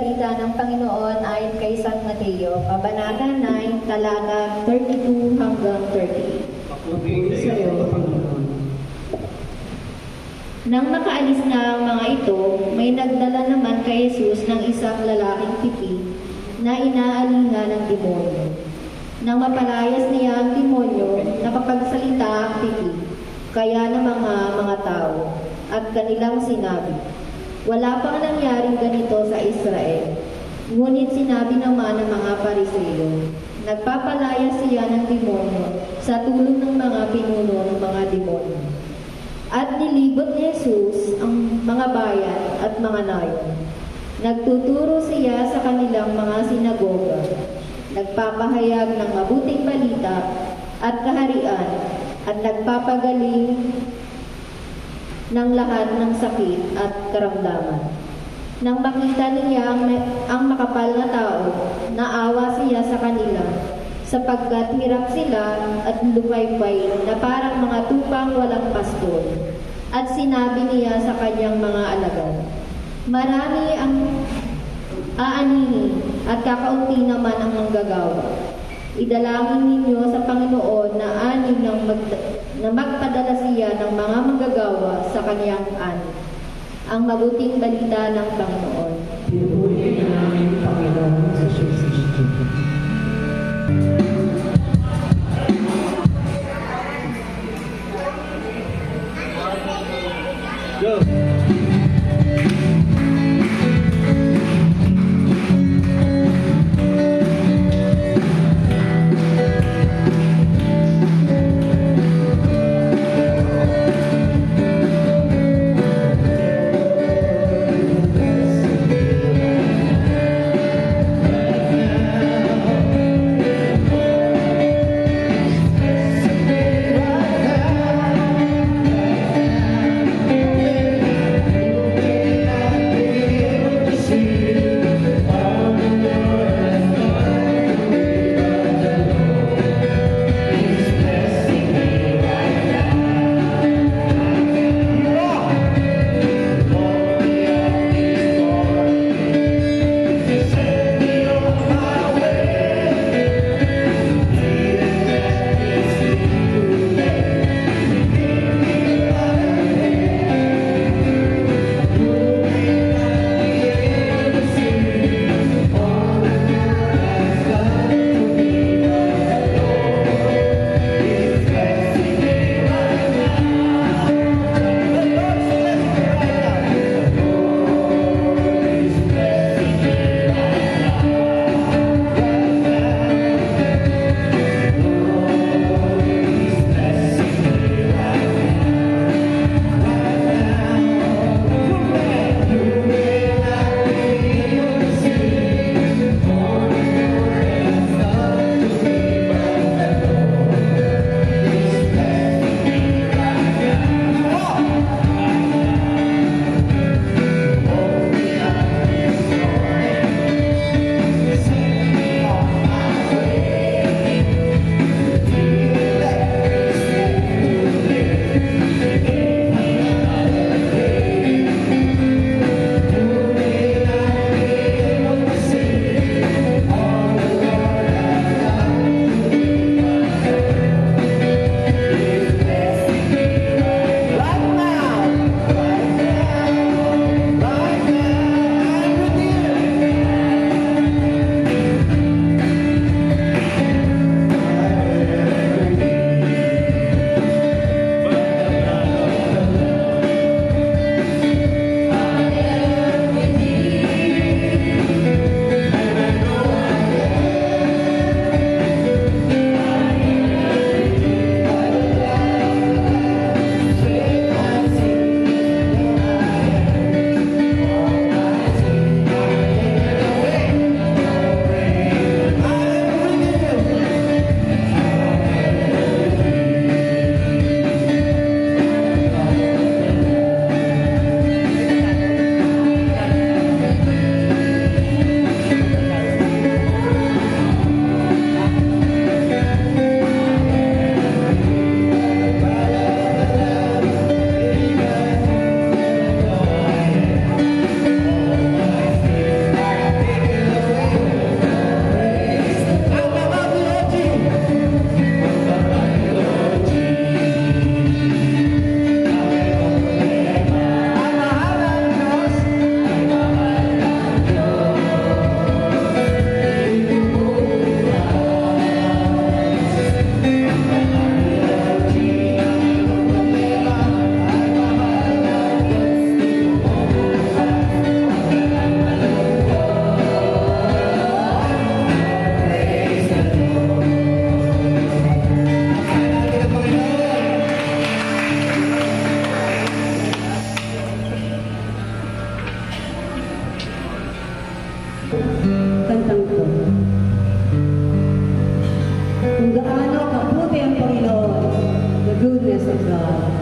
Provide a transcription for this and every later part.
salita ng Panginoon ayon kay San Mateo, Kabanata 9, talata 32 hanggang 38. Papuri sa iyo, Panginoon. Nang makaalis na ang mga ito, may nagdala naman kay Jesus ng isang lalaking pipi na inaalinga ng demonyo. Nang mapalayas niya ang demonyo, nakapagsalita ang pipi, kaya ng mga tao, at kanilang sinabi, wala pang nangyaring ganito sa Israel. Ngunit sinabi naman ng mga Pariseo, nagpapalaya siya ng demonyo sa tulong ng mga pinuno ng mga demonyo. At nilibot ni Jesus ang mga bayan at mga nayon. Nagtuturo siya sa kanilang mga sinagoga. Nagpapahayag ng mabuting balita at kaharian at nagpapagaling ng lahat ng sakit at karamdaman. Nang makita niya ang makapal na tao, naawa siya sa kanila, sapagkat hirap sila at lupaypay na parang mga tupang walang pastor. At sinabi niya sa kanyang mga alagad, marami ang aanihin at kakaunti naman ang manggagawa. Idalangin ninyo sa Panginoon na na magpadala siya ng mga manggagawa sa kanyang ani. Ang mabuting balita ng Panginoon. Pinupuri ka namin, Panginoon, sa Kristo. Go! Kantang to. Kung gaano kabuti ang Panginoon, the goodness of God.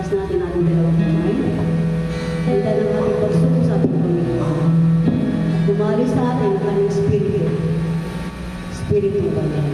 Taas natin ating dalawang kamay. Handa ng ating pagsuko sa ating Panginoon. At bumali sa atin ang kanyang Espiritu. Espiritu ba niya?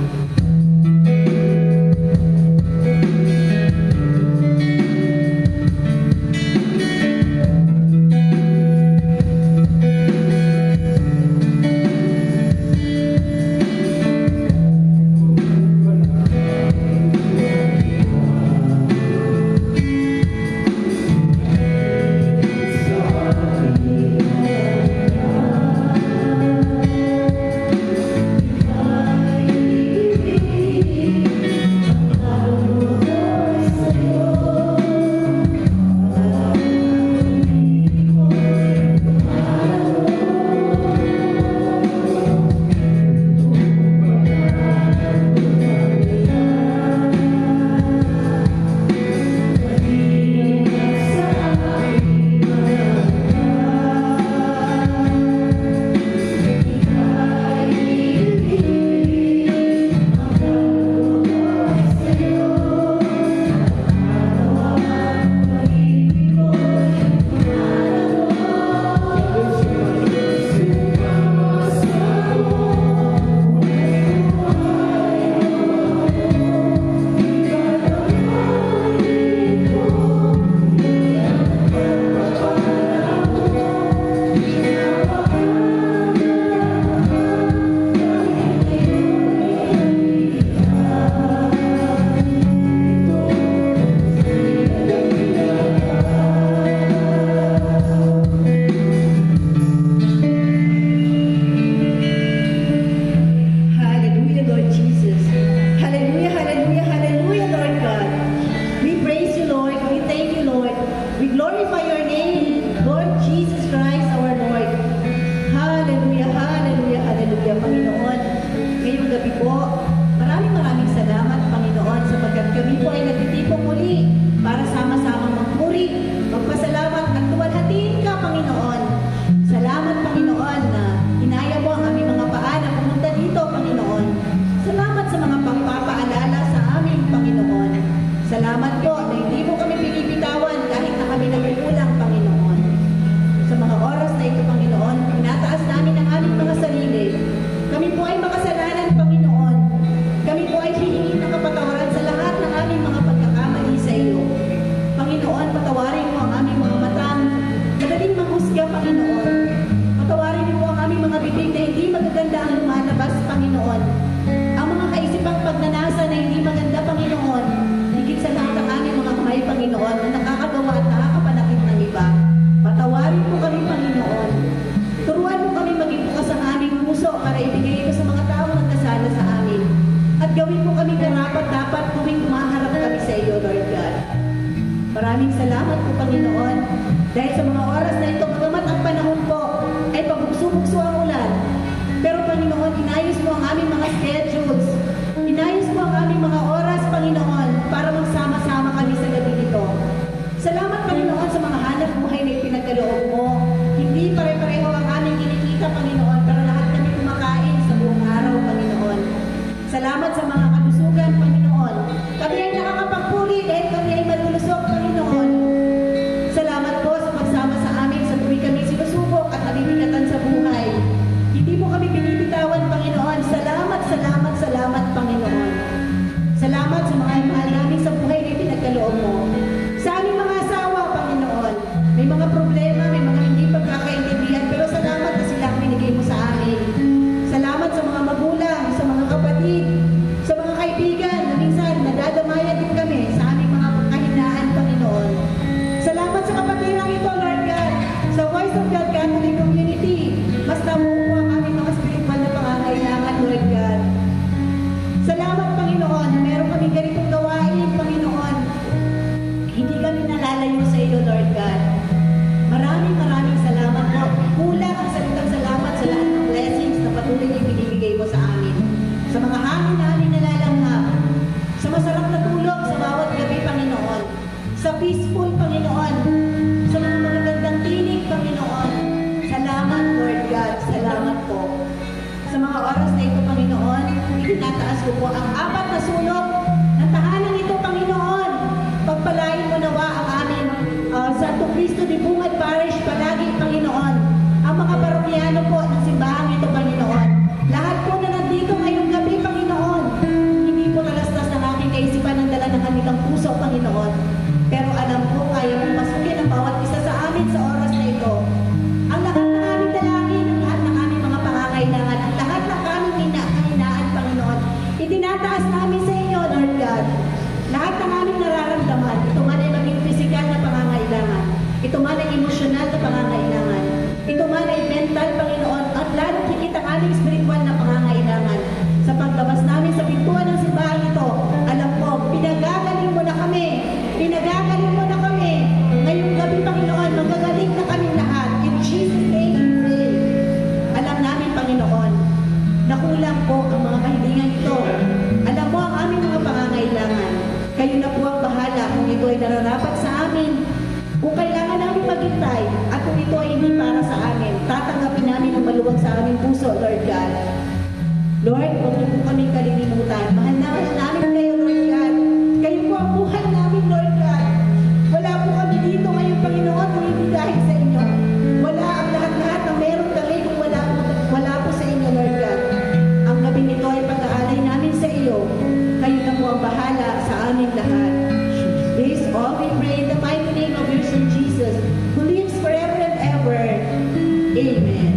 Hallelujah, Lord Jesus. Hallelujah, hallelujah, hallelujah, Lord God. We praise you, Lord. We thank you, Lord. We glorify your name, Lord Jesus Christ, our Lord. Hallelujah, hallelujah, hallelujah, Panginoon. Ngayong gabi po, maraming salamat, Panginoon, sapagkat kami po ay nagtitipong muli para sama-sama magpuri, magpasalamat at tuwalhatiin ka, Panginoon. Salamat, Panginoon, na inaya mo ang aming mga paa na pumunta dito, Panginoon. Salamat sa mga pagpapaalala sa aming Panginoon. Salamat po na hindi mo kami pinipitawan kahit na kami nagkukulang, Panginoon. Sa mga oras na ito, Panginoon, pinataas namin ang aming mga sarili. Kami po ay makasalanan, Panginoon. Kami po ay hihingi ng kapatawaran sa lahat ng aming mga pagkakamali sa iyo. Panginoon, patawarin mo ang aming mga matang madaling manghusga, Panginoon. Patawarin niyo po ang aming mga bibig na hindi magaganda ang lumalabas, Panginoon. Ang mga kaisipang pagnanasa na hindi maganda, Panginoon. Higit sa lahat ang aming mga kamay, Panginoon, na nakakagawa at nakakapanakit ng iba. Patawarin po kami, Panginoon. Turuan mo kami maging bukas ang aming puso para ibigay ito sa mga taong nagkasala sa amin. At gawin mo kami karapat-dapat tuwing umaharap kami sa iyo, Lord God. Maraming salamat po, Panginoon. Dahil sa mga oras na ito, magamat ang panahon po, ay pabukso-bukso ang ulan. Pero, Panginoon, inayos mo ang aming mga schedules. Inayos mo ang aming mga oras, Panginoon, para magsama-sama kami sa gabi nito. Salamat, Panginoon, sa mga hanap buhay na ipinagkaloob mo. Hindi pare-pareho ang aming kinikita, Panginoon, pero lahat kami kumakain sa buong araw, Panginoon. Salamat sa mga kalusugan, Panginoon. Kami ay nakakapagpuri dahil kami ay malulusog, Panginoon. Salamat po sa pagsama sa amin sa tuwing kami sinusubok at nabibigatan sa buhay. Hindi mo kami binibitawan, Panginoon. Salamat, salamat, salamat, Panginoon. Salamat sa mga mahal namin sa buhay na ipinagkaloob mo. Sa aming mga asawa, Panginoon, may mga problema, may mga hindi pagkakaintindihan, pero salamat na sila ang binigay mo sa amin. Salamat sa mga magulang, sa mga kapatid, sa mga kaibigan na minsan nadadamayan din kami sa aming mga kahinaan, Panginoon. Salamat sa kapatiran ito, Lord God, sa Voice of God Catholic Community. Basta mo po ang aming mga spiritual na pangangailangan, Lord God. Salamat, Panginoon, na meron kami ganitong gawain, Panginoon. Hindi kami nalalayo sa iyo, Lord God. Maraming salamat po. Kulang ang salitang salamat sa lahat ng blessings na patuloy na binibigay mo sa amin. Sa mga hangin na aming nalalanghap, sa masarap na tulog sa bawat gabi, Panginoon. Sa peaceful, Panginoon. Sa mga magagandang tinig, Panginoon. Salamat, Lord God. Salamat po. Sa mga oras na ito, Panginoon, itinataas ko po ang 4 na sulok ng tahanan ito, Panginoon. Pagpalain mo nawa ang aming Cristo de Bungad Parish palagi, Panginoon. Ang mga parokyano po ng simbahan ito, Panginoon. Lahat po na nandito ngayong gabi, Panginoon. Hindi po talastas ng aking kaisipan ang dala ng kanilang puso, Panginoon. Pero alam ko, kaya mong pasukin ang bawat isa sa amin sa oras na ito. Ang lahat ng aming dalangin, ang lahat ng aming mga pangangailangan, ang lahat ng aming kahinaan, Panginoon, itinataas namin sa inyo, Lord God. Lahat ng aming nararamdaman, ito man ay maging pisikal na pangangailangan, ito man ay emosyonal na pangangailangan, ito man ay mental, Panginoon, at lalo higit ang aming spiritual na pangangailangan. Sa paglabas namin sa pintuan ng simbahan ito, alam ko, pinagagaling mo na kami. Pinagagaling mo na kami. Ngayong gabi, Panginoon, magagaling na kami lahat. In Jesus' name we pray. Alam namin, Panginoon, na kulang po ang mga kahilingan ito. Alam mo ang aming mga pangangailangan. Kayo na po ang bahala kung ito ay nararapat sa amin. Kung kailangan namin maghintay at kung ito ay hindi para sa amin, tatanggapin namin ang maluwag sa aming puso, Lord God. Lord, huwag niyo po kami kalilimutan. Mahal na mahal namin kayo, Lord God. Kayo po ang buhay namin, Lord God. Wala po kami dito ngayon, Panginoon, kung hindi dahil sa inyo. Wala ang lahat-lahat ng meron kami kung wala po sa inyo, Lord God. Ang gabi nito ay pag-aalay namin sa iyo. Kayo na po ang bahala sa aming lahat. This all we pray in the mighty name of your Son Jesus, who lives forever and ever. Amen.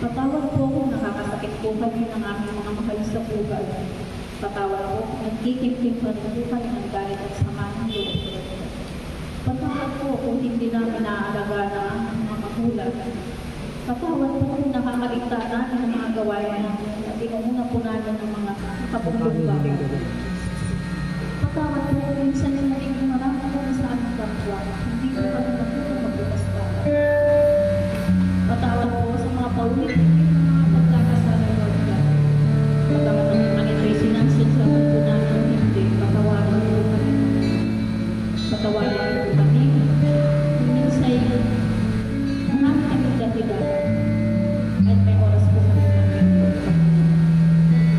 Patawad po kung nakakasakit po kami ng aming mga mahal sa buhay. Patawad po kung nagtitimtim pa rin po kami ng galit at sama ng loob. Patawad po kung hindi namin naaalagaan ang aming mga magulang. Patawad po kung nakakaligta namin ng mga gawain at inumuna po namin ng mga kapumbaba. Patawad po kung minsan na naging marami po sa aming kapwa. Hindi po kami natulong magbukas para. Patawad po sa mga paulit-ulit na mga pagkakasala Lord God. Pagkamat ang kami ito'y sinansin sa mundo namin hindi, patawarin po kami. Patawarin po kami. Minsay, marami kami dahilan. At may oras po kami magpapagod.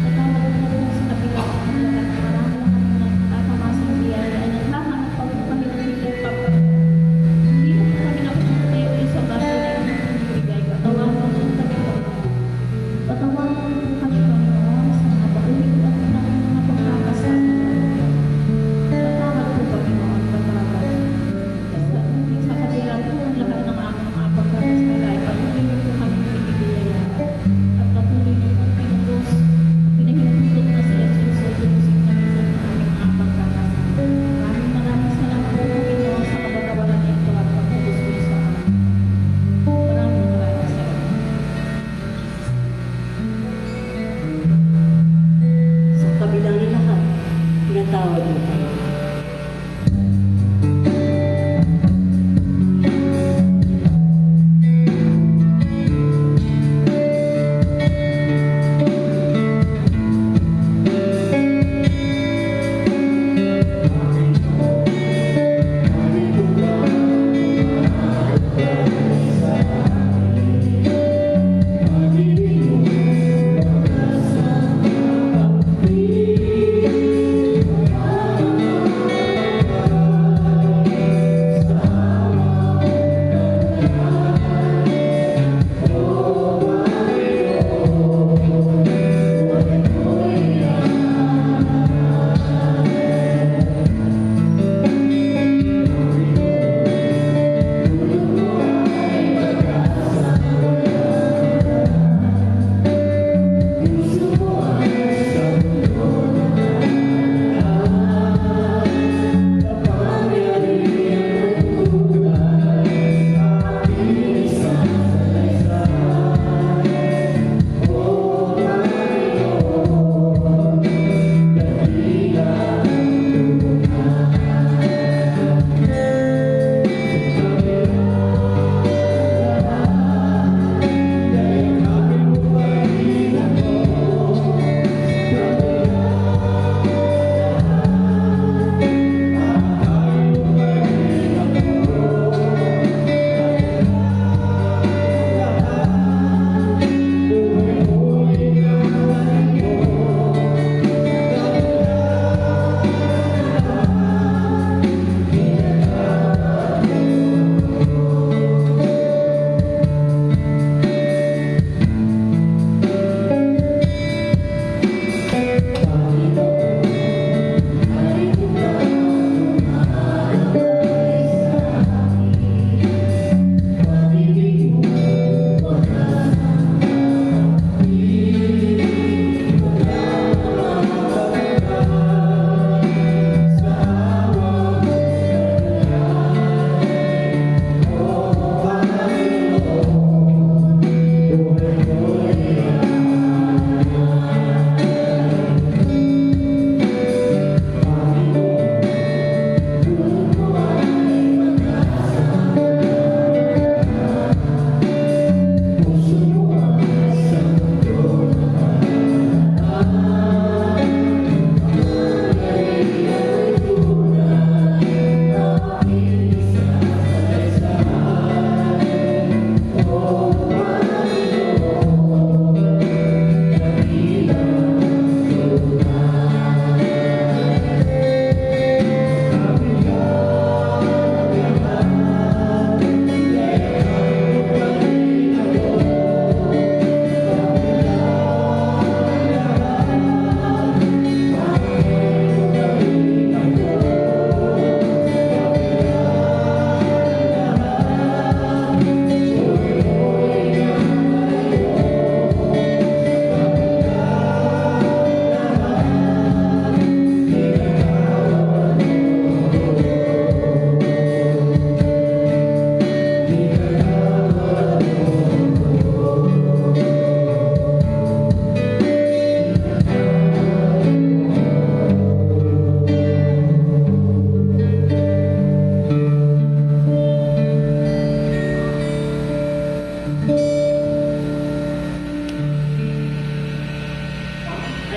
Patawad po po sa kabilang ng lahat. Marami na kami nakakamasang biyaya ay naghahanap pa po kami ng bigay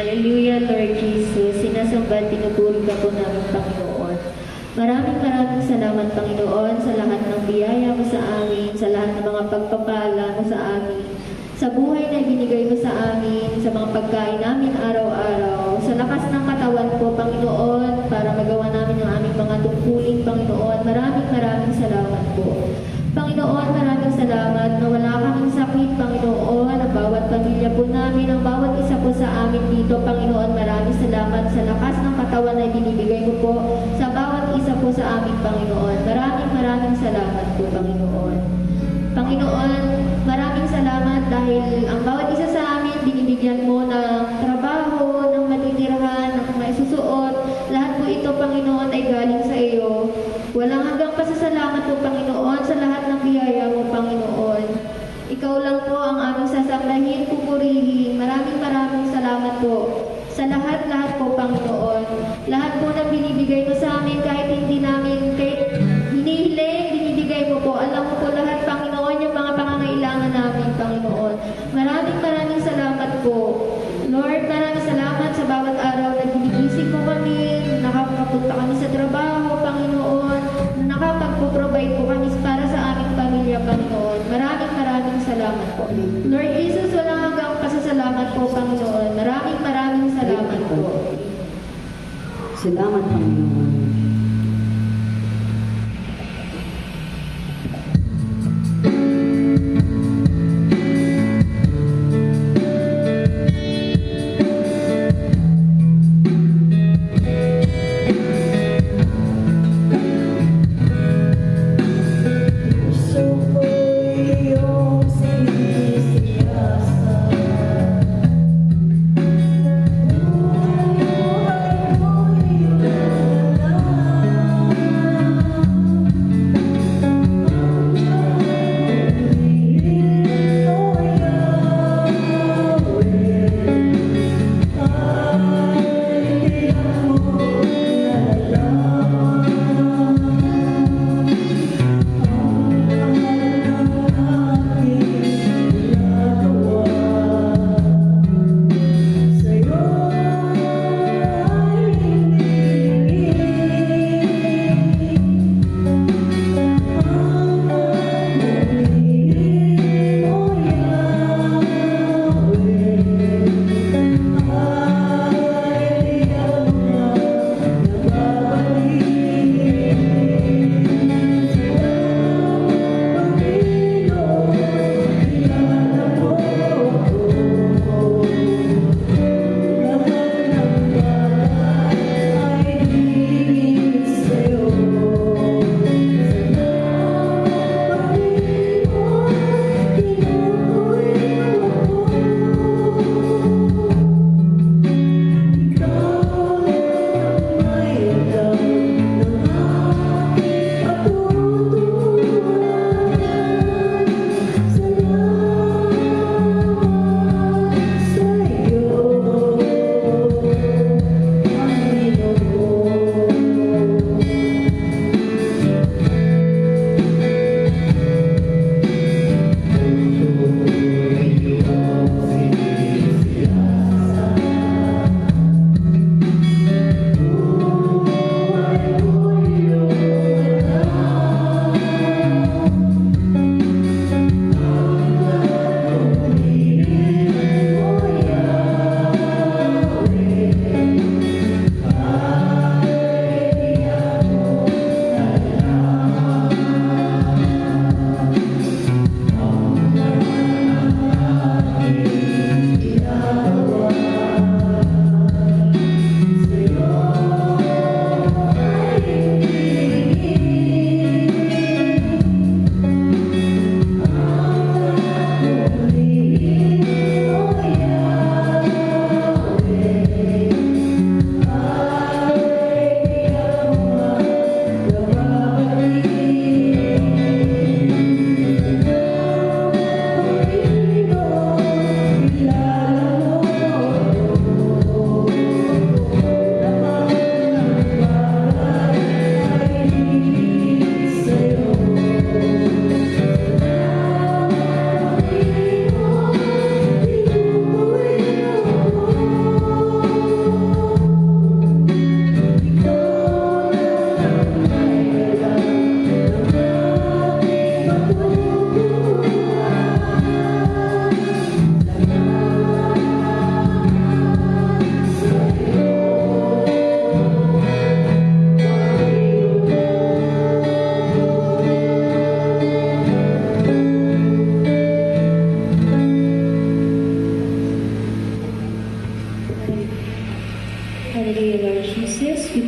Hallelujah, Lord Jesus. Sinasamba at pinupuri ka po namin, Panginoon. Maraming salamat, Panginoon, sa lahat ng biyaya mo sa amin, sa lahat ng mga pagpapala mo sa amin, sa buhay na ibinigay mo sa amin, sa mga pagkain namin araw-araw, sa lakas ng katawan po, Panginoon, para magawa namin ang aming mga tungkulin, Panginoon. Maraming salamat po. Panginoon, maraming salamat na wala kaming sakit, Panginoon, ang bawat pamilya po namin, ang bawat isa po sa amin dito, Panginoon. Maraming salamat sa lakas ng katawan na binibigay mo po sa bawat isa po sa amin, Panginoon. Maraming salamat po, Panginoon. Panginoon, maraming salamat dahil ang bawat isa sa amin binibigyan mo ng trabaho, ng matitirhan, ng maisusuot. Lahat po ito, Panginoon, ay galing sa iyo. Walang hanggang pasasalamat po, Panginoon, sa lahat ng biyaya mo, Panginoon. Ikaw lang po ang aming sasambahin, pupurihin. Maraming salamat po sa lahat po, Panginoon. Lahat po na binibigay mo sa amin, kahit hindi namin, kahit hinihiling, binibigay mo po. Alam mo po lahat, Panginoon, yung mga pangangailangan namin, Panginoon. Maraming salamat po. Lord, maraming salamat sa bawat araw na ginigising mo kami, nakakapunta kami sa trabaho, Panginoon, nakapagpo-provide po kami para sa aming pamilya, Panginoon. Maraming salamat po. Lord Jesus, walang hanggang pasasalamat po, Panginoon. Maraming salamat po. Salamat, Panginoon. Thank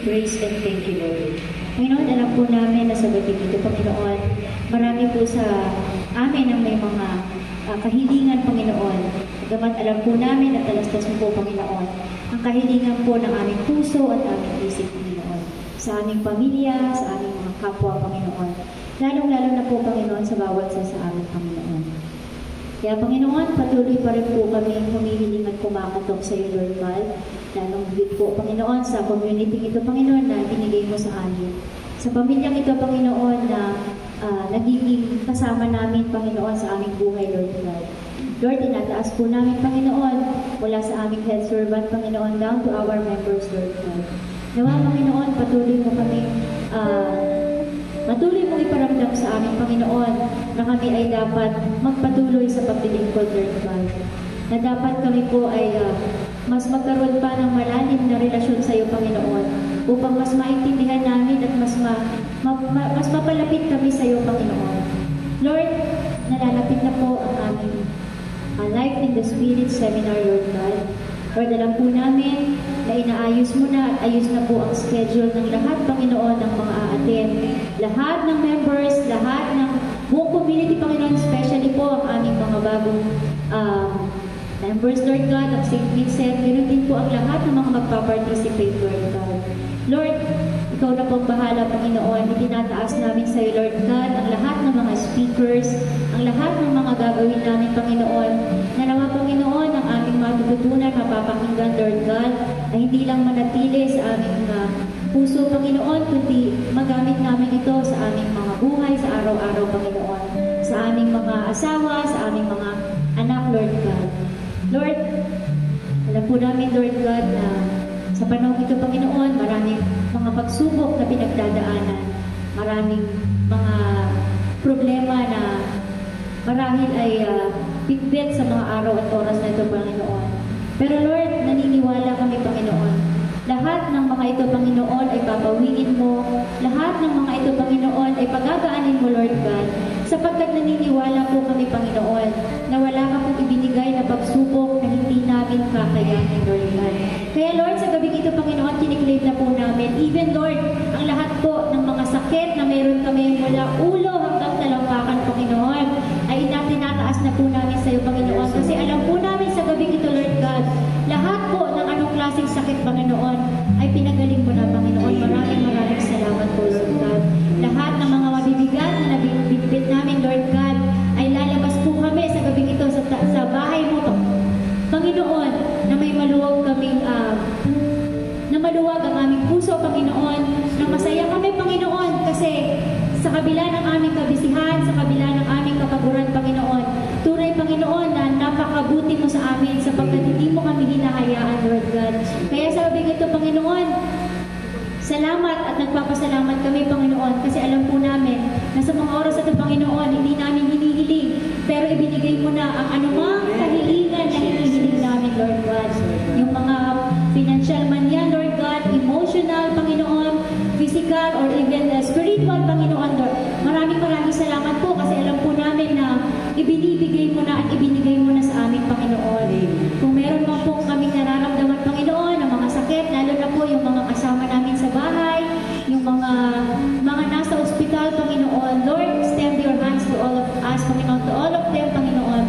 praise and thank you, Lord. Panginoon, alam po namin na sa gabi dito, Panginoon, marami po sa amin ang may mga kahilingan, Panginoon. Gamat alam po namin at talastas mo po, Panginoon, ang kahilingan po ng aming puso at aming isip, Panginoon. Sa aming pamilya, sa aming mga kapwa, Panginoon. Lalong-lalo na po, Panginoon, sa bawat sa aming Panginoon. Kaya, Panginoon, patuloy pa rin po kami humihiling at kumakatok sa iyo, Lord God. Lalong higit po, Panginoon, sa community ito, Panginoon, na binigay mo sa amin. Sa pamilyang ito, Panginoon, na nagiging kasama namin, Panginoon, sa aming buhay, Lord God. Lord, tinataas po namin, Panginoon, mula sa aming head servant, Panginoon, down to our members, Lord God. Nawa, Panginoon, patuloy mo kami, patuloy mo iparamdam sa aming Panginoon na kami ay dapat magpatuloy sa paglilingkod, Lord God. Na dapat kami po ay mas magkaroon pa ng malalim na relasyon sa iyo, Panginoon, upang mas maintindihan namin at mas mapalapit kami sa iyo, Panginoon. Lord, nalalapit na po ang aming Life in the Spirit Seminar, Lord God. Lord, alam po namin na inaayos mo na at ayos na po ang schedule ng lahat, Panginoon, ng mga a-attend. Lahat ng members, lahat ng buong community, Panginoon, especially po ang aming mga bagong members, Lord God, ng St. Vincent. Ganoon din po ang lahat ng mga magpa-participate, Lord God. Lord, ikaw na po bahala, Panginoon. Itinataas namin sa iyo, Lord God, ang lahat ng mga speakers, ang lahat ng mga gagawin namin, Panginoon. Na nawa, Panginoon, ang aming matututunan, mapapakinggan, Lord God, ay hindi lang manatili sa aming puso, Panginoon, kundi magamit namin ito sa aming mga buhay, sa araw-araw, Panginoon. Sa aming mga asawa, sa aming mga anak, Lord God. Lord, alam po namin, Lord God, na sa panahon ito, Panginoon, maraming mga pagsubok na pinagdadaanan. Maraming mga problema na marahil ay bitbit sa mga araw at oras na ito, Panginoon. Pero Lord, naniniwala kami, Panginoon. Lahat ng mga ito, Panginoon, ay papawiin mo. Lahat ng mga ito, Panginoon, ay pagagaanin mo, Lord God. Sapagkat naniniwala po kami, Panginoon, na wala ka pong ibinigay na pagsubok na hindi namin kakayanin, Lord God. Kaya Lord, sa gabi ito, Panginoon, kiniklaim na po namin. Even Lord, ang lahat po ng mga sakit na mayroon kami mula ulo hanggang talampakan, Panginoon, ay tinataas na po namin sa iyo, Panginoon. Kasi alam po namin sa gabi ito, Lord God, lahat po ng anong klaseng sakit, Panginoon, ay pinagaling mo na, Panginoon. Maraming salamat po, Lord God. Lahat ng mga mabibigat na nabibitbit namin, Lord God, ay lalabas po kami sa gabi ito sa bahay mo, Panginoon, na may maluwag kaming na maluwag ang aming puso, Panginoon, na masaya kami, Panginoon, kasi sa kabila ng aming kabisihan, sa kabila ng aming kapaguran, Panginoon, tunay, Panginoon, na napakabuti mo sa amin sapagkat hindi mo kami hinahayaan, Lord God. Kaya sa gabi ito, Panginoon, salamat at nagpapasalamat kami, Panginoon, kasi alam po namin na sa mga oras ito, Panginoon, hindi namin hinihiling, pero ibinigay mo na ang anumang kahilingan na hinihiling namin, Lord God. Yung mga financial man yan, Lord God, emotional, Panginoon, physical, or even spiritual, Panginoon, Lord. Maraming salamat po kasi alam po namin na ibinibigay mo na at ibinigay mo na sa amin, Panginoon. Kung meron man po kaming nararamdaman, Panginoon, ng mga sakit, lalo na po yung mga kasama namin sa bahay, yung mga nasa ospital, Panginoon, Lord, extend your hands to all of us, Panginoon, to all of them, Panginoon.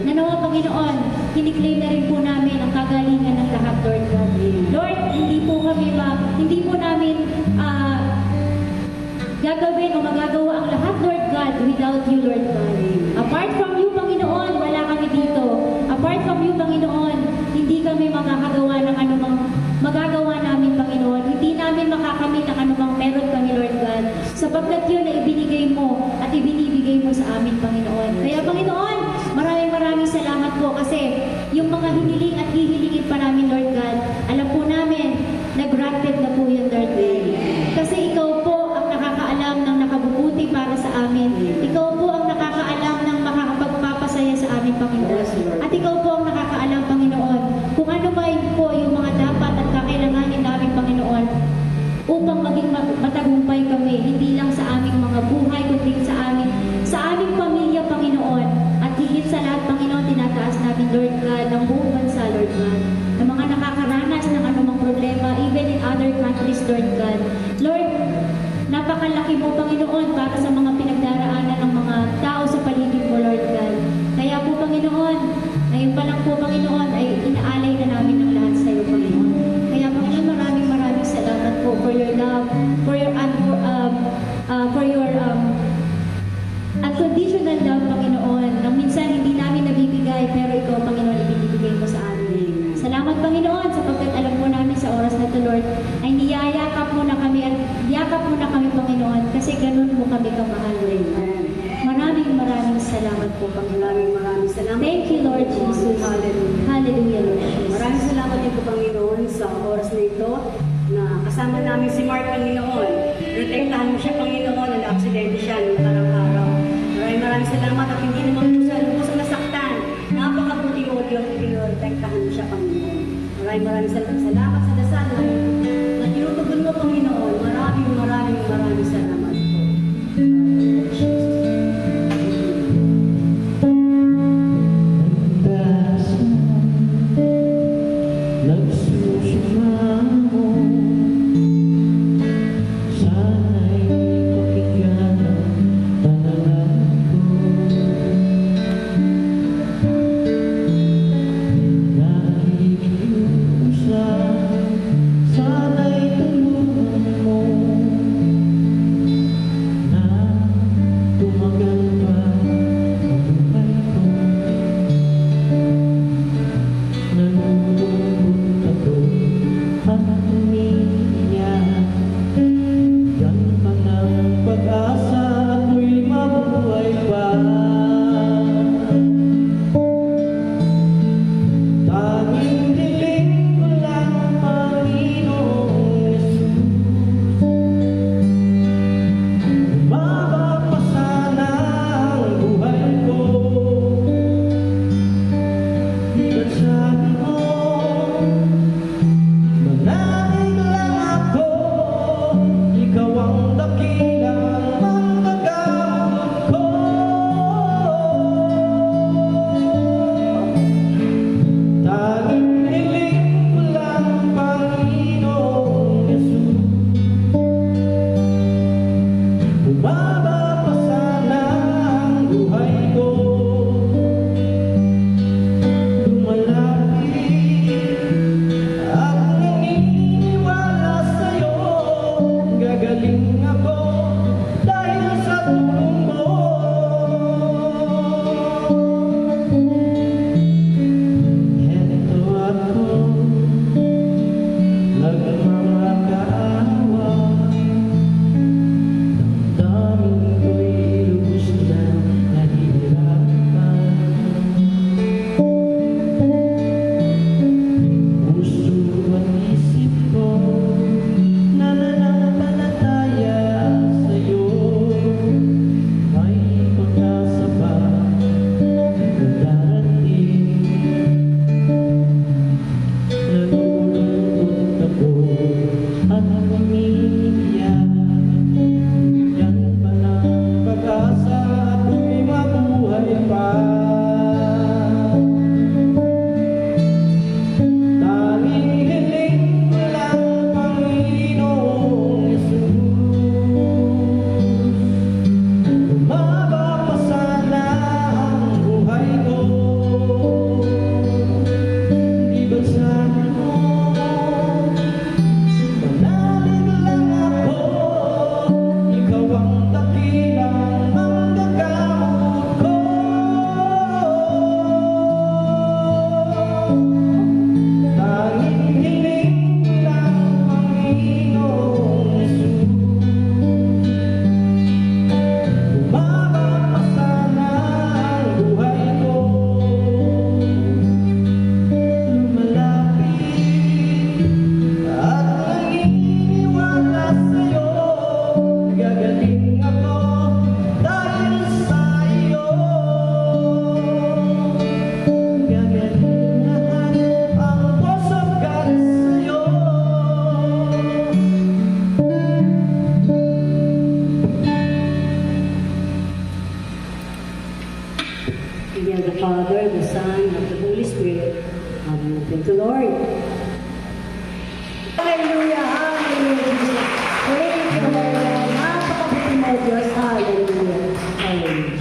Nanawa, Panginoon, kiniklaim na rin po namin ang kagalingan ng lahat, Lord God. Lord, hindi po namin gagawin o magagawa ang lahat, Lord God, without you, Lord God. Apart from you, Panginoon, wala kami dito. Apart from you, Panginoon, hindi kami makakagawa ng anumang magagawa namin, Panginoon. Hindi namin makakamit ang anumang meron kami, Lord God. Sapagkat yun na ibinigay mo at ibinibigay mo sa amin, Panginoon. Kaya, Panginoon, maraming salamat po kasi yung mga hiniling at hihilingin pa namin, Lord God, alam po namin na granted na po yun, Lord God. Kasi ikaw po ang nakakaalam ng nakabubuti para sa amin. Ikaw po ang nakakaalam ng makakapagpapasaya sa amin, Panginoon. At ikaw po ang nakakaalam, Panginoon, kung ano ba yun po yung mga dapat at kakailanganin namin, Panginoon, upang maging matagumpay kami, hindi lang sa aming mga buhay, kundi sa aming pamilya, Panginoon. At higit sa lahat, Panginoon, tinataas namin, Lord God, ng buong bansa, Lord God, ng mga nakakaranas ng anumang problema, even in other countries, Lord Panginoon. Ngayon pa lang po, Panginoon, ay inaalay na namin ang lahat sa iyo, Panginoon. Kaya, Panginoon, maraming salamat po for your love, for your unconditional love, Panginoon, na minsan hindi namin nabibigay, pero ikaw, Panginoon, ibinibigay mo sa amin. Salamat, Panginoon, sapagkat alam po namin sa oras na ito, Lord, ay niyayakap mo na kami at yakap mo na kami, Panginoon, kasi ganun mo kami kamahal, Lord. Maraming salamat po, Panginoon. Maraming salamat. Thank you, Lord Jesus. Hallelujah. Hallelujah, Lord Jesus. Maraming salamat din po, Panginoon, sa oras na ito na kasama namin si Mark, Panginoon. Protektahan mo siya, Panginoon, na aksidente siya noong nakarang araw. Maraming salamat at hindi naman po sa lubos ang nasaktan. Napakabuti mo, Diyos, protektahan mo siya, Panginoon. Maraming salamat sa dasal na tinutugon mo, Panginoon. Maraming salamat po. Thank you, Lord. Hallelujah, hallelujah. Praise the Lord. Napakabuti mo, Diyos. Hallelujah. Hallelujah.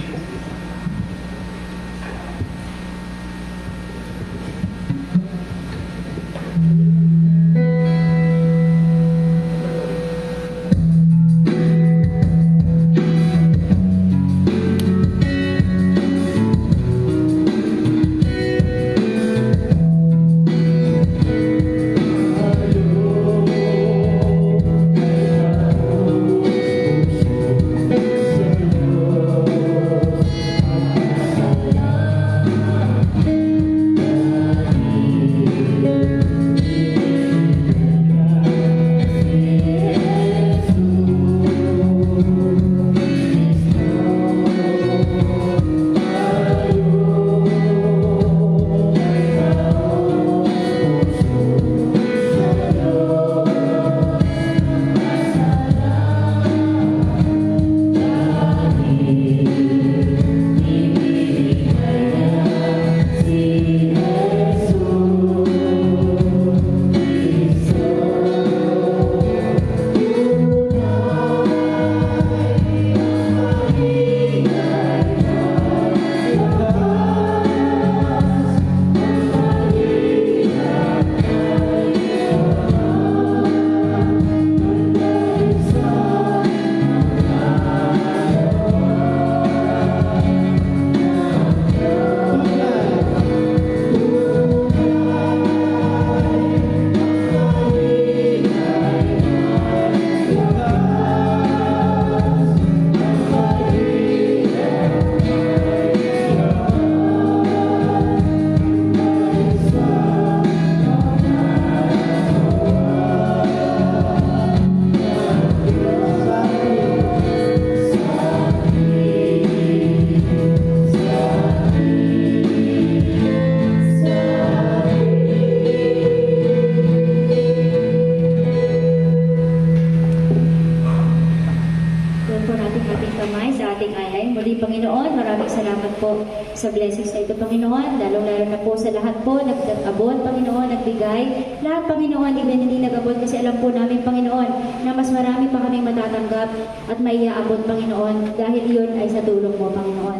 sa blessings na ito, Panginoon, lalong-lalo na po sa lahat po, nag-abot, Panginoon, nagbigay. Lahat, Panginoon, even hindi nag-abot kasi alam po namin, Panginoon, na mas marami pa kaming matatanggap at may iaabot, Panginoon, dahil iyon ay sa tulong mo, Panginoon.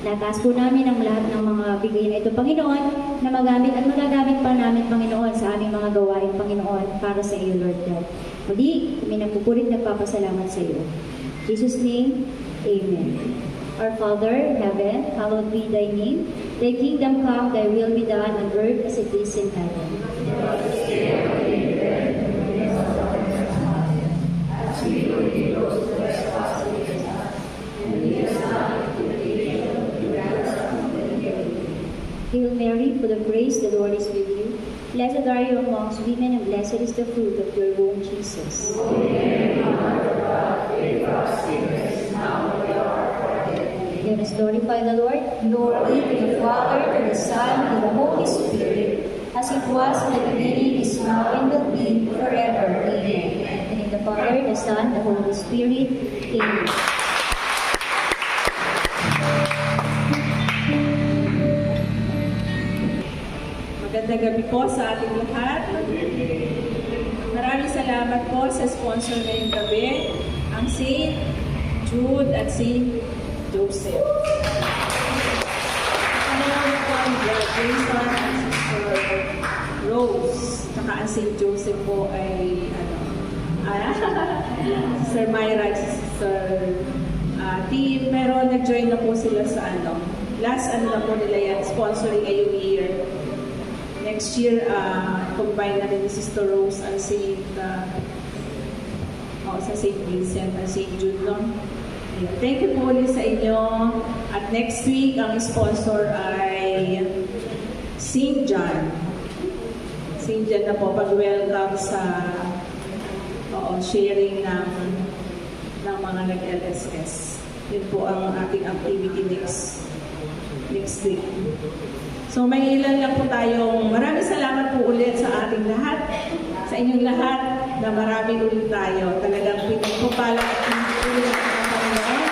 Nataas po namin ang lahat ng mga bigay na ito, Panginoon, na magamit at magagamit pa namin, Panginoon, sa aming mga gawain, Panginoon, para sa iyo, Lord God. Muli, kami nagpupurit nagpapasalamat sa iyo. In Jesus' name, Amen. Our Father in heaven, hallowed be thy name. Thy kingdom come, thy will be done on earth as it is in heaven. Hail Mary, full of grace, the Lord is with you. Blessed are you amongst women, and blessed is the fruit of your womb, Jesus. Let us glorify the Lord. Glory to the Father, to the Son, and to the Holy Spirit, as it was in the beginning, is now, and will be forever. Amen. And in the Father, the Son, the Holy Spirit. Amen. Magandang gabi po sa ating lahat. Maraming salamat po sa sponsor ngayong gabi, ang St. Jude at St. Joseph. Ano po ang Jason at Sister Rose, saka ang St. Joseph po ay Sister Myra at Sister team, pero nag-join na po sila sa last na po nila yan, sponsoring ngayong year. Next year, combine na rin ni Sister Rose ang sa St. Vincent at St. Jude, no? Ayan. Thank you po ulit sa inyo. At next week, ang sponsor ay St. John. St. John na po, pag-welcome sa sharing ng mga nag-LSS. Yun po ang ating activity next week. So may ilan lang po tayong maraming salamat po ulit sa ating lahat, sa inyong lahat na maraming ulit tayo. Talagang pinagpapala at pinagpapala ng Panginoon.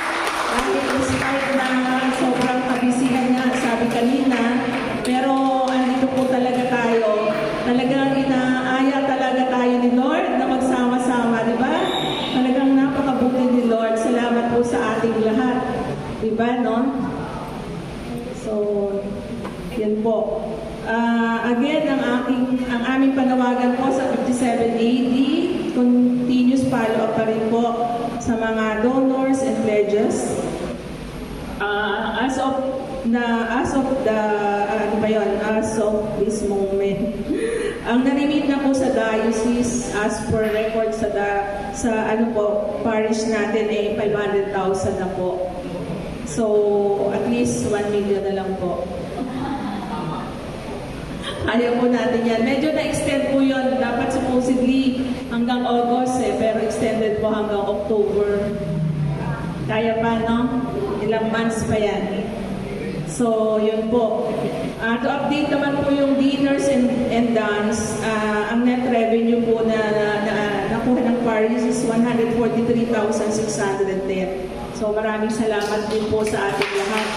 Dahil despite na sobrang kabisihan niya, sabi kanina, pero andito po talaga tayo. Talagang inaaya talaga tayo ni Lord na magsama-sama, di ba? Talagang napakabuti ni Lord. Salamat po sa ating lahat. Di ba, no? So, yan po. Again, ang aming panawagan po sa 57 AD, continuous follow-up pa rin po sa mga donors and pledges. As of this moment, ang narimit na po sa diocese as per record sa parish natin ay 500,000 na po. So, at least 1 million na lang po. Ayaw po natin yan. Medyo na-extend po yun. Dapat supposedly hanggang August pero extended po hanggang October. Kaya pa, no? Ilang months pa yan. So, yun po. To update naman po yung dinners and dance, ang net revenue po na nakuha ng parish is 143,610. So, maraming salamat din po sa ating lahat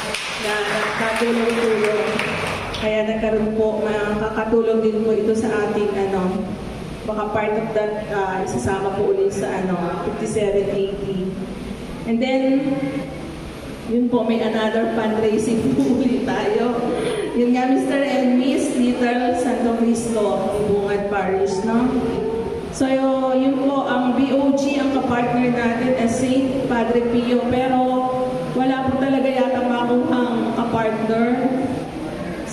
na nagkatulong-tulong. Kaya nagkaroon po, makakatulong din po ito sa ating baka part of that, isasama po ulit sa 5780. And then, yun po, may another fundraising po ulit tayo. Yun nga, Mr. and Miss Little Santo Cristo, Bungad Parish, no? So, yun po, ang BOG, ang kapartner natin as St. Padre Pio, pero wala po talaga yata makuhang kapartner.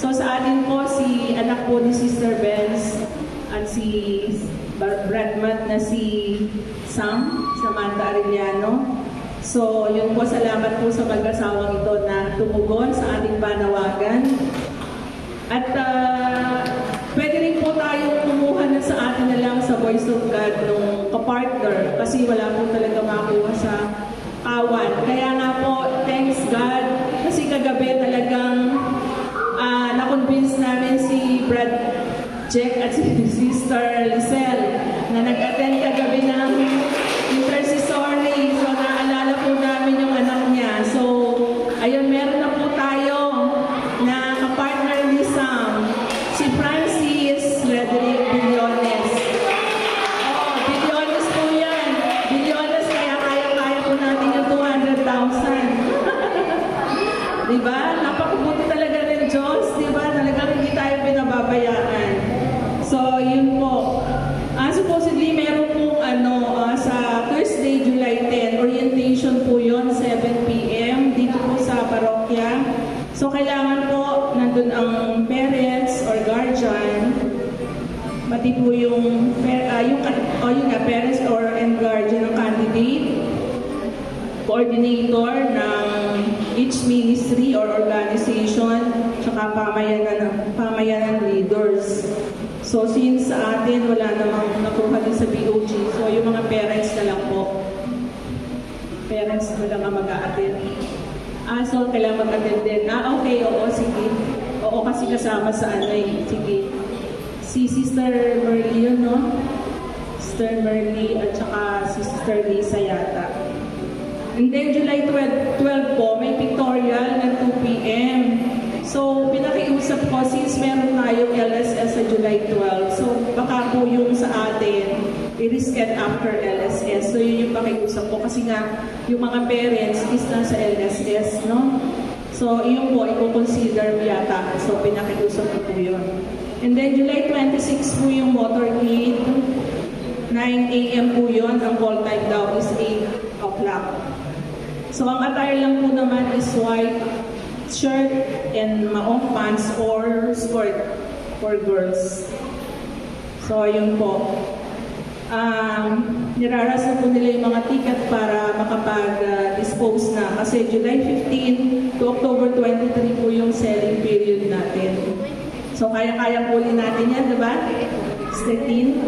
So sa atin po, si anak po ni Sister Benz at si Bradman na si Samantha Arellano. So yun po, salamat po sa mag-asawang ito na tumugon sa ating panawagan. At pwede rin po tayong kumuha na sa atin na lang sa Voice of God nung kapartner kasi wala po talaga makuha sa kawan. Kaya nga po, thanks God, kasi kagabi talagang na-convince namin si Brad Jack at si Sister Lizelle na nag-attend kagabi ng intercessory. So, naalala po namin yung anak niya. So, ayun, meron na po tayo pinababayaan. So, yun po. Supposedly, meron pong sa Thursday, July 10, orientation po yun, 7 p.m. dito po sa parokya. So, kailangan po nandun ang parents or guardian, pati po yung parents or and guardian ng candidate, coordinator ng each ministry or organization, tsaka pamayanan leaders. So since sa atin wala namang nakuha din sa BOG, so yung mga parents na lang po. Parents na lang ang mag-a-attend. So kailangan mag-attend din. Okay, oo, sige. Oo, kasi kasama sa sige. Si Sister Merly yun, no? Sister Merly at saka si Sister Lisa yata. And then July 12 po, may pictorial ng 2 p.m. So, pinakiusap ko since meron tayong LSS sa July 12. So, baka po yung sa atin, i-reschedule after LSS. So, yun yung pakiusap ko. Kasi nga, yung mga parents is nasa LSS, no? So, yun po, i-consider yata. So, pinakiusap ko po yun. And then, July 26 po yung motorcade. 9 a.m. po yun. Ang call time daw is 8 o'clock. So, ang attire lang po naman is white shirt and maong pants or skirt for girls. So, ayun po. Niraras na po nila yung mga ticket para makapag-dispose na. Kasi July 15 to October 23 po yung selling period natin. So, kaya-kaya po ulit natin yan, diba? 13.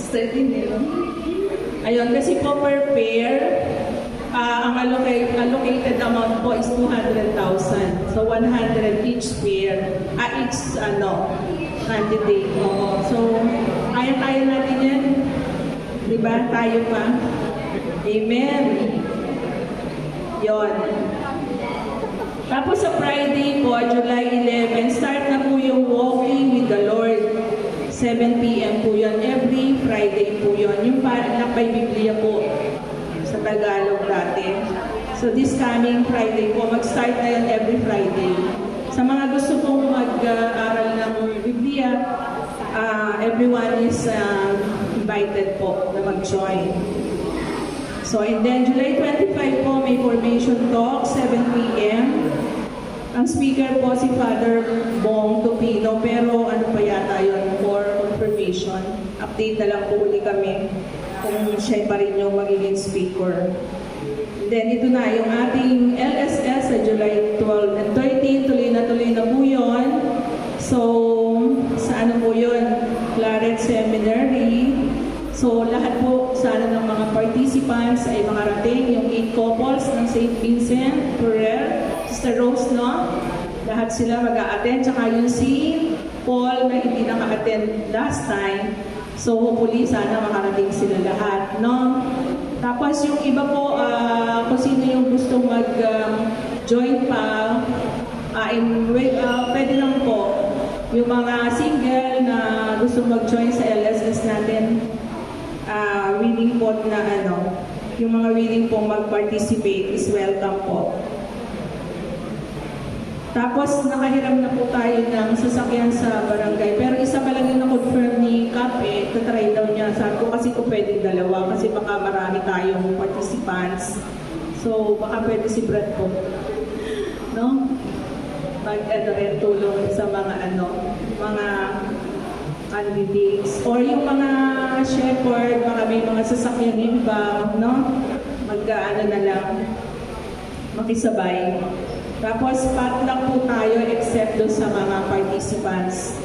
13, Ayun, kasi po per pair, ang allocated amount po is 200,000. So, 100 each pair. Each, candidate. So, kaya-kaya natin yan. Diba? Tayo pa. Amen. Yon. Tapos sa Friday po, July 11, start na po yung Walking with the Lord. 7 p.m. po yan. Every Friday po yun. Yung parang napay Biblia po sa Tagalog dati. So this coming Friday po, mag-start na yun every Friday. Sa mga gusto pong mag-aral ng Biblia, everyone is invited po na mag-join. So and then July 25 po, may formation talk, 7 p.m. Ang speaker po si Father Bong Topino, pero ano pa yata yun, for confirmation. Update na lang po uli kami kung siya pa rin yung magiging speaker. Then ito na yung ating LSS sa July 12 and 13, tuloy na po yun. So, sa ano po yun? Claret Seminary. So, lahat po sana ng mga participants ay makarating yung 8 couples ng St. Vincent, Ferrer, Sister Rose, no? Lahat sila mag-a-attend. Tsaka yung si Paul na hindi naka-attend last time. So, hopefully, sana makarating sila lahat, no? Tapos, yung iba po, kung sino yung gustong mag-join pa, pwede lang po. Yung mga single na gustong mag-join sa LSS natin, willing po na yung mga willing po mag-participate is welcome po. Tapos, nakahiram na po tayo ng sasakyan sa barangay. Pero isa pa lang yung na-confirm ni Cap, tatry daw niya. Sabi ko kasi kung pwede dalawa kasi baka marami tayong participants. So, baka pwede si Brad po. No? Rin tulong sa mga mga candidates. Or yung mga shepherd, may mga sasakyan iba, no? Na lang, makisabay. Tapos, lang po tayo except doon sa mga participants.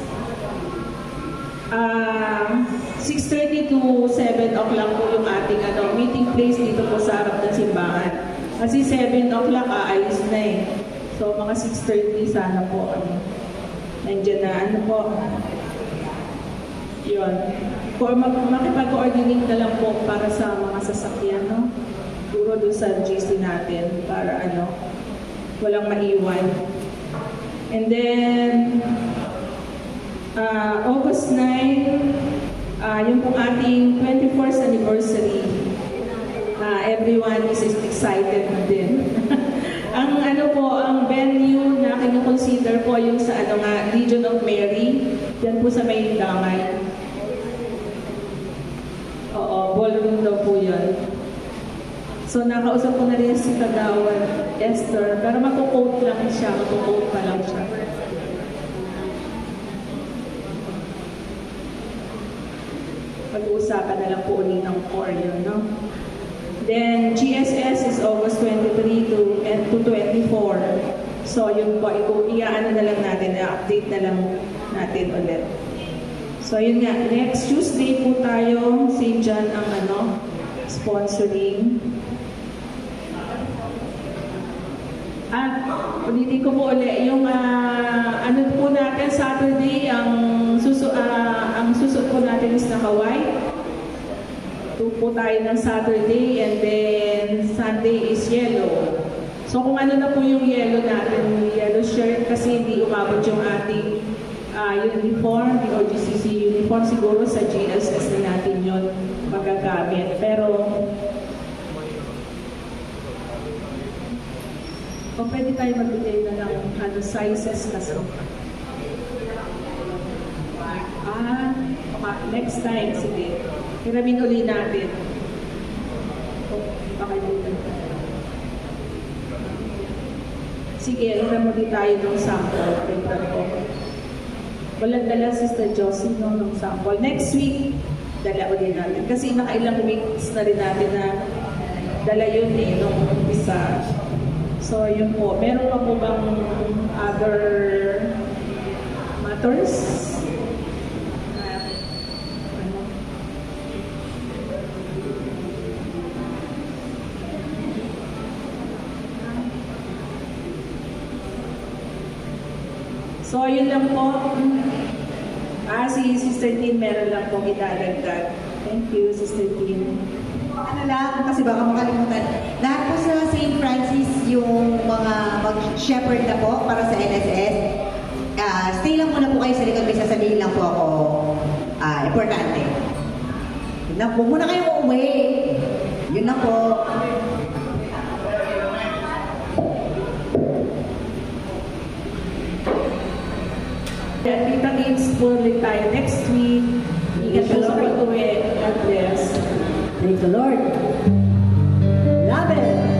6:30 to 7 o'clock po yung ating meeting place dito po sa harap ng simbahan. Kasi 7 o'clock aalis na So, mga 6:30 sana po, nandiyan na, po. Yun. Makipag-coordinate na lang po para sa mga sasakyan, no? Duro doon sa GC natin para walang maiwan. And then, August 9, yung pong ating 24th anniversary. Everyone is excited din. Ang ano po, ang venue na kinukonsider po yung sa ano nga, Legion of Mary. Yan po sa may Damay. Oo, ballroom daw po yun. So nakausap ko na rin si Kagawad Esther, pero magko-quote lang siya, magko-quote pa lang siya. Pag-uusapan na lang po ulit ng core yun, no? Then, GSS is August 23 to 24. So, yun po, iaano na lang natin, i-update na lang natin ulit. So, yun nga, next Tuesday po tayo, St. John ang sponsoring. At, ulitin ko po ulit, yung ano po natin, Saturday, ang suso po natin is naka-white. Ito po tayo ng Saturday and then Sunday is yellow. So kung ano na po yung yellow natin, yellow shirt kasi hindi umabot yung ating uniform, the OGCC uniform, siguro sa GSS na natin yun magagamit. Pero o pwede tayo magbigay na lang sizes kasi. Next time, sige. Hiramin uli natin. Sige, hiram ulit tayo ng sample. Walang dala Sister Josie ng sample. Next week, dala ulit natin. Kasi nakailang weeks na rin natin na dala yun nung umpisa. So, yun po. Meron pa po bang other matters? So, yun lang po. Si Sister Tin, meron lang pong idadagdag. Thank you, Sister Tin. Ano lang, kasi baka makalimutan. Lahat po sa St. Francis, yung mga mag-shepherd na po para sa NSS, stay lang muna po kayo sa likod. May sasabihin lang po ako, importante. Yun na po, muna kayong umuwi. Yun na po. Tita Kids po ulit tayo next week. Ingat po sa pag-uwi. God bless. Praise the Lord. Love it.